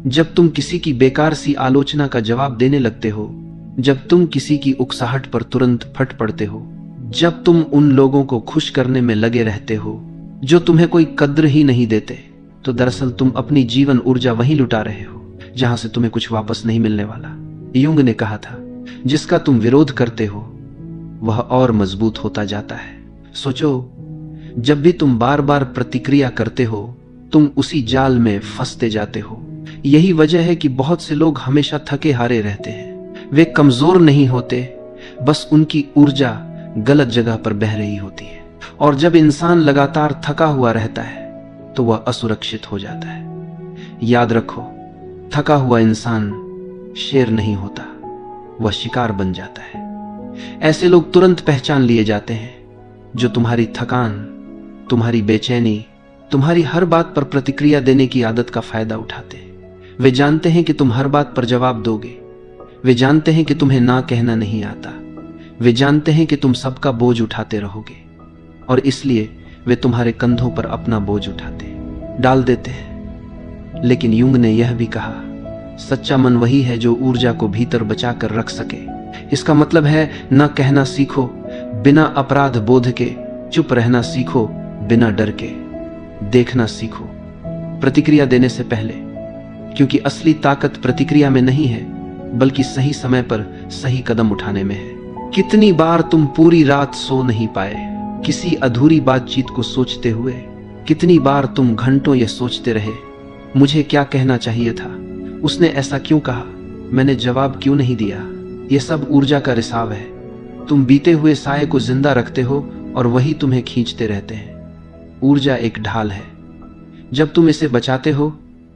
जब तुम किसी की बेकार सी आलोचना का जवाब देने लगते हो, जब तुम किसी की उकसाहट पर तुरंत फट पड़ते हो, जब तुम उन लोगों को खुश करने में लगे रहते हो जो तुम्हें कोई कद्र ही नहीं देते, तो दरअसल तुम अपनी जीवन ऊर्जा वहीं लुटा रहे हो जहां से तुम्हें कुछ वापस नहीं मिलने वाला। युंग ने कहा था, जिसका तुम विरोध करते हो वह और मजबूत होता जाता है। सोचो, जब भी तुम बार बार प्रतिक्रिया करते हो, तुम उसी जाल में फंसते जाते हो। यही वजह है कि बहुत से लोग हमेशा थके हारे रहते हैं। वे कमजोर नहीं होते, बस उनकी ऊर्जा गलत जगह पर बह रही होती है। और जब इंसान लगातार थका हुआ रहता है तो वह असुरक्षित हो जाता है। याद रखो, थका हुआ इंसान शेर नहीं होता, वह शिकार बन जाता है। ऐसे लोग तुरंत पहचान लिए जाते हैं जो तुम्हारी थकान, तुम्हारी बेचैनी, तुम्हारी हर बात पर प्रतिक्रिया देने की आदत का फायदा उठाते हैं। वे जानते हैं कि तुम हर बात पर जवाब दोगे। वे जानते हैं कि तुम्हें ना कहना नहीं आता। वे जानते हैं कि तुम सबका बोझ उठाते रहोगे और इसलिए वे तुम्हारे कंधों पर अपना बोझ डाल देते हैं। लेकिन युंग ने यह भी कहा, सच्चा मन वही है जो ऊर्जा को भीतर बचा कर रख सके। इसका मतलब है, न कहना सीखो बिना अपराध बोध के, चुप रहना सीखो बिना डर के, देखना सीखो प्रतिक्रिया देने से पहले, क्योंकि असली ताकत प्रतिक्रिया में नहीं है बल्कि सही समय पर सही कदम उठाने में है। कितनी बार तुम पूरी रात सो नहीं पाए किसी अधूरी बातचीत को सोचते हुए? कितनी बार तुम घंटों यह सोचते रहे, मुझे क्या कहना चाहिए था, उसने ऐसा क्यों कहा, मैंने जवाब क्यों नहीं दिया? यह सब ऊर्जा का रिसाव है। तुम बीते हुए साये को जिंदा रखते हो और वही तुम्हें खींचते रहते हैं। ऊर्जा एक ढाल है, जब तुम इसे बचाते हो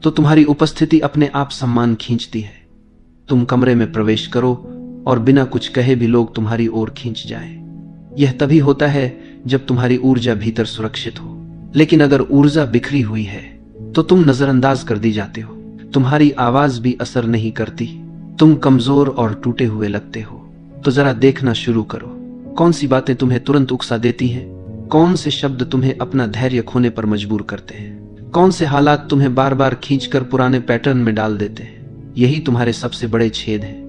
तो तुम्हारी उपस्थिति अपने आप सम्मान खींचती है। तुम कमरे में प्रवेश करो और बिना कुछ कहे भी लोग तुम्हारी ओर खींच जाएं। यह तभी होता है जब तुम्हारी ऊर्जा भीतर सुरक्षित हो। लेकिन अगर ऊर्जा बिखरी हुई है तो तुम नजरअंदाज कर दी जाते हो। तुम्हारी आवाज भी असर नहीं करती। तुम कमजोर और टूटे हुए लगते हो। तो जरा देखना शुरू करो, कौन सी बातें तुम्हें तुरंत उकसा देती हैं, कौन से शब्द तुम्हें अपना धैर्य खोने पर मजबूर करते हैं, कौन से हालात तुम्हें बार बार खींचकर पुराने पैटर्न में डाल देते हैं। यही तुम्हारे सबसे बड़े छेद हैं।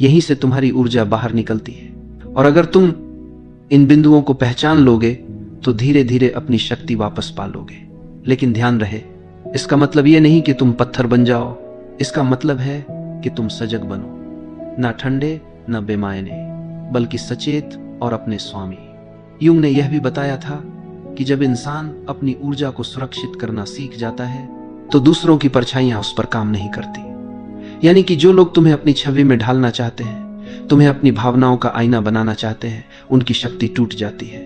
यहीं से तुम्हारी ऊर्जा बाहर निकलती है। और अगर तुम इन बिंदुओं को पहचान लोगे तो धीरे धीरे अपनी शक्ति वापस पा लोगे। लेकिन ध्यान रहे, इसका मतलब यह नहीं कि तुम पत्थर बन जाओ। इसका मतलब है कि तुम सजग बनो, ना ठंडे न बेमायने, बल्कि सचेत और अपने स्वामी। युंग ने यह भी बताया था कि जब इंसान अपनी ऊर्जा को सुरक्षित करना सीख जाता है तो दूसरों की परछाइयां उस पर काम नहीं करती। यानी कि जो लोग तुम्हें अपनी छवि में ढालना चाहते हैं, तुम्हें अपनी भावनाओं का आईना बनाना चाहते हैं, उनकी शक्ति टूट जाती है।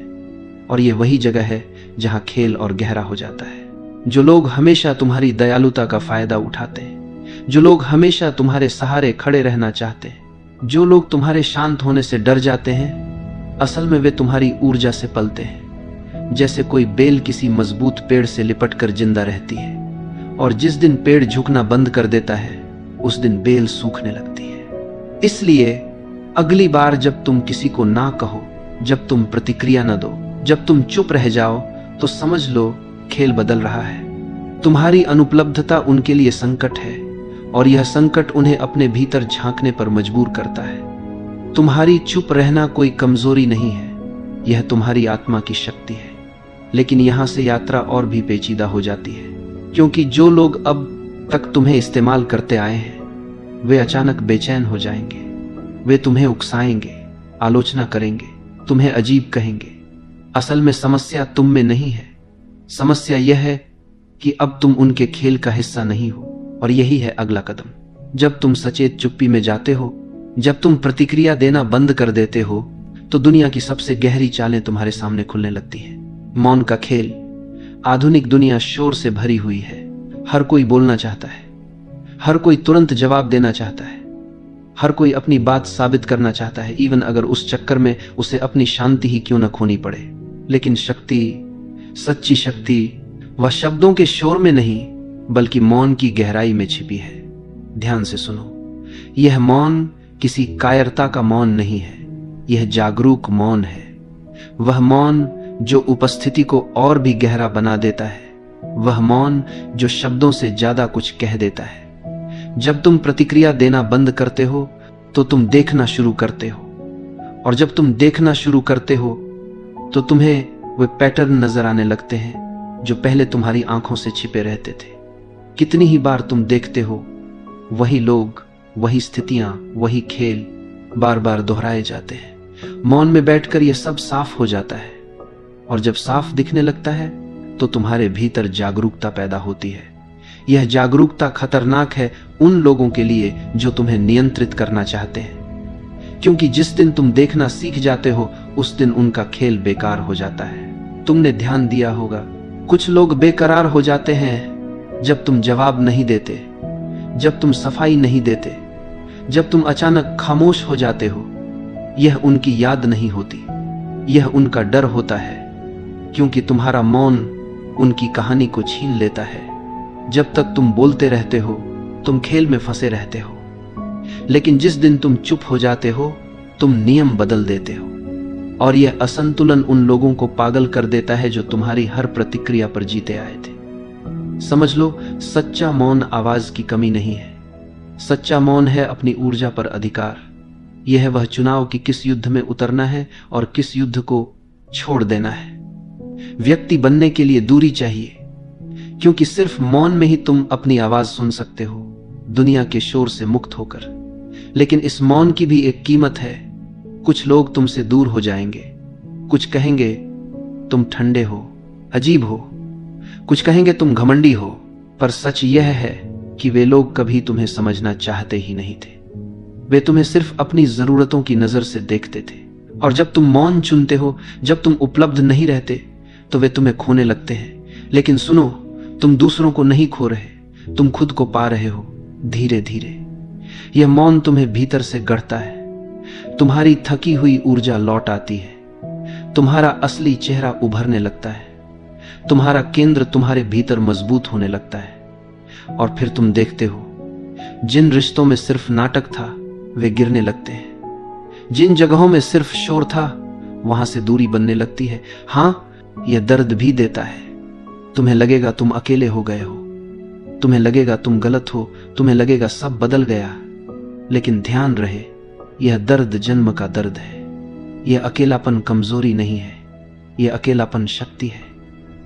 और ये वही जगह है जहां खेल और गहरा हो जाता है। जो लोग हमेशा तुम्हारी दयालुता का फायदा उठाते हैं, जो लोग हमेशा तुम्हारे सहारे खड़े रहना चाहते हैं, जो लोग तुम्हारे शांत होने से डर जाते हैं, असल में वे तुम्हारी ऊर्जा से पलते हैं। जैसे कोई बेल किसी मजबूत पेड़ से लिपट कर जिंदा रहती है, और जिस दिन पेड़ झुकना बंद कर देता है उस दिन बेल सूखने लगती है। इसलिए अगली बार जब तुम किसी को ना कहो, जब तुम प्रतिक्रिया न दो, जब तुम चुप रह जाओ, तो समझ लो खेल बदल रहा है। तुम्हारी अनुपलब्धता उनके लिए संकट है और यह संकट उन्हें अपने भीतर झांकने पर मजबूर करता है। तुम्हारी चुप रहना कोई कमजोरी नहीं है, यह तुम्हारी आत्मा की शक्ति है। लेकिन यहां से यात्रा और भी पेचीदा हो जाती है, क्योंकि जो लोग अब तक तुम्हें इस्तेमाल करते आए हैं वे अचानक बेचैन हो जाएंगे। वे तुम्हें उकसाएंगे, आलोचना करेंगे, तुम्हें अजीब कहेंगे। असल में समस्या तुम में नहीं है। समस्या यह है कि अब तुम उनके खेल का हिस्सा नहीं हो। और यही है अगला कदम। जब तुम सचेत चुप्पी में जाते हो, जब तुम प्रतिक्रिया देना बंद कर देते हो, तो दुनिया की सबसे गहरी चालें तुम्हारे सामने खुलने लगती हैं। मौन का खेल। आधुनिक दुनिया शोर से भरी हुई है। हर कोई बोलना चाहता है, हर कोई तुरंत जवाब देना चाहता है, हर कोई अपनी बात साबित करना चाहता है, इवन अगर उस चक्कर में उसे अपनी शांति ही क्यों न खोनी पड़े। लेकिन शक्ति, सच्ची शक्ति, वह शब्दों के शोर में नहीं बल्कि मौन की गहराई में छिपी है। ध्यान से सुनो, यह मौन किसी कायरता का मौन नहीं है, यह जागरूक मौन है। वह मौन जो उपस्थिति को और भी गहरा बना देता है, वह मौन जो शब्दों से ज्यादा कुछ कह देता है। जब तुम प्रतिक्रिया देना बंद करते हो तो तुम देखना शुरू करते हो, और जब तुम देखना शुरू करते हो तो तुम्हें वे पैटर्न नजर आने लगते हैं जो पहले तुम्हारी आंखों से छिपे रहते थे। कितनी ही बार तुम देखते हो, वही लोग, वही स्थितियां, वही खेल बार बार दोहराए जाते हैं। मौन में बैठकर यह सब साफ हो जाता है, और जब साफ दिखने लगता है तो तुम्हारे भीतर जागरूकता पैदा होती है। यह जागरूकता खतरनाक है उन लोगों के लिए जो तुम्हें नियंत्रित करना चाहते हैं, क्योंकि जिस दिन तुम देखना सीख जाते हो उस दिन उनका खेल बेकार हो जाता है। तुमने ध्यान दिया होगा, कुछ लोग बेकरार हो जाते हैं जब तुम जवाब नहीं देते, जब तुम सफाई नहीं देते, जब तुम अचानक खामोश हो जाते हो। यह उनकी याद नहीं होती, यह उनका डर होता है, क्योंकि तुम्हारा मौन उनकी कहानी को छीन लेता है। जब तक तुम बोलते रहते हो तुम खेल में फंसे रहते हो, लेकिन जिस दिन तुम चुप हो जाते हो तुम नियम बदल देते हो, और यह असंतुलन उन लोगों को पागल कर देता है जो तुम्हारी हर प्रतिक्रिया पर जीते आए थे। समझ लो, सच्चा मौन आवाज की कमी नहीं है, सच्चा मौन है अपनी ऊर्जा पर अधिकार। यह है वह चुनाव कि किस युद्ध में उतरना है और किस युद्ध को छोड़ देना है। व्यक्ति बनने के लिए दूरी चाहिए, क्योंकि सिर्फ मौन में ही तुम अपनी आवाज सुन सकते हो, दुनिया के शोर से मुक्त होकर। लेकिन इस मौन की भी एक कीमत है। कुछ लोग तुमसे दूर हो जाएंगे, कुछ कहेंगे तुम ठंडे हो, अजीब हो, कुछ कहेंगे तुम घमंडी हो, पर सच यह है कि वे लोग कभी तुम्हें समझना चाहते ही नहीं थे। वे तुम्हें सिर्फ अपनी जरूरतों की नजर से देखते थे, और जब तुम मौन चुनते हो, जब तुम उपलब्ध नहीं रहते, तो वे तुम्हें खोने लगते हैं। लेकिन सुनो, तुम दूसरों को नहीं खो रहे, तुम खुद को पा रहे हो धीरे धीरे। यह मौन तुम्हें भीतर से गढ़ता है, तुम्हारी थकी हुई ऊर्जा लौट आती है, तुम्हारा असली चेहरा उभरने लगता है, तुम्हारा केंद्र तुम्हारे भीतर मजबूत होने लगता है। और फिर तुम देखते हो, जिन रिश्तों में सिर्फ नाटक था वे गिरने लगते हैं, जिन जगहों में सिर्फ शोर था वहां से दूरी बनने लगती है। हाँ, यह दर्द भी देता है। तुम्हें लगेगा तुम अकेले हो गए हो, तुम्हें लगेगा तुम गलत हो, तुम्हें लगेगा सब बदल गया। लेकिन ध्यान रहे, यह दर्द जन्म का दर्द है। यह अकेलापन कमजोरी नहीं है, यह अकेलापन शक्ति है।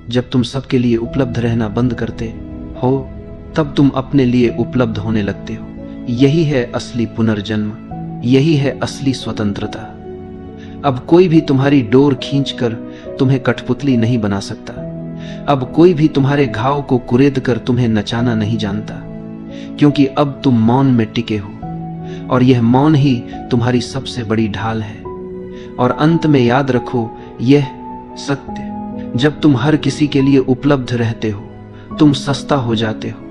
जब तुम सबके लिए उपलब्ध रहना बंद करते हो तब तुम अपने लिए उपलब्ध होने लगते हो। यही है असली पुनर्जन्म, यही है असली स्वतंत्रता। अब कोई भी तुम्हारी डोर खींचकर तुम्हें कठपुतली नहीं बना सकता। अब कोई भी तुम्हारे घाव को कुरेद कर तुम्हें नचाना नहीं जानता, क्योंकि अब तुम मौन में टिके हो, और यह मौन ही तुम्हारी सबसे बड़ी ढाल है। और अंत में याद रखो यह सत्य, जब तुम हर किसी के लिए उपलब्ध रहते हो तुम सस्ता हो जाते हो।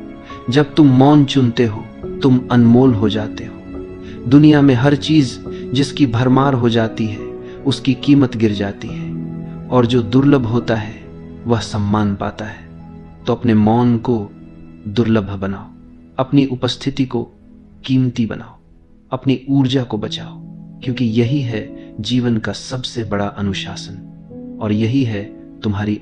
जब तुम मौन चुनते हो तुम अनमोल हो जाते हो। दुनिया में हर चीज जिसकी भरमार हो जाती है उसकी कीमत गिर जाती है, और जो दुर्लभ होता है वह सम्मान पाता है। तो अपने मौन को दुर्लभ बनाओ, अपनी उपस्थिति को कीमती बनाओ, अपनी ऊर्जा को बचाओ, क्योंकि यही है जीवन का सबसे बड़ा अनुशासन, और यही है तुम्हारी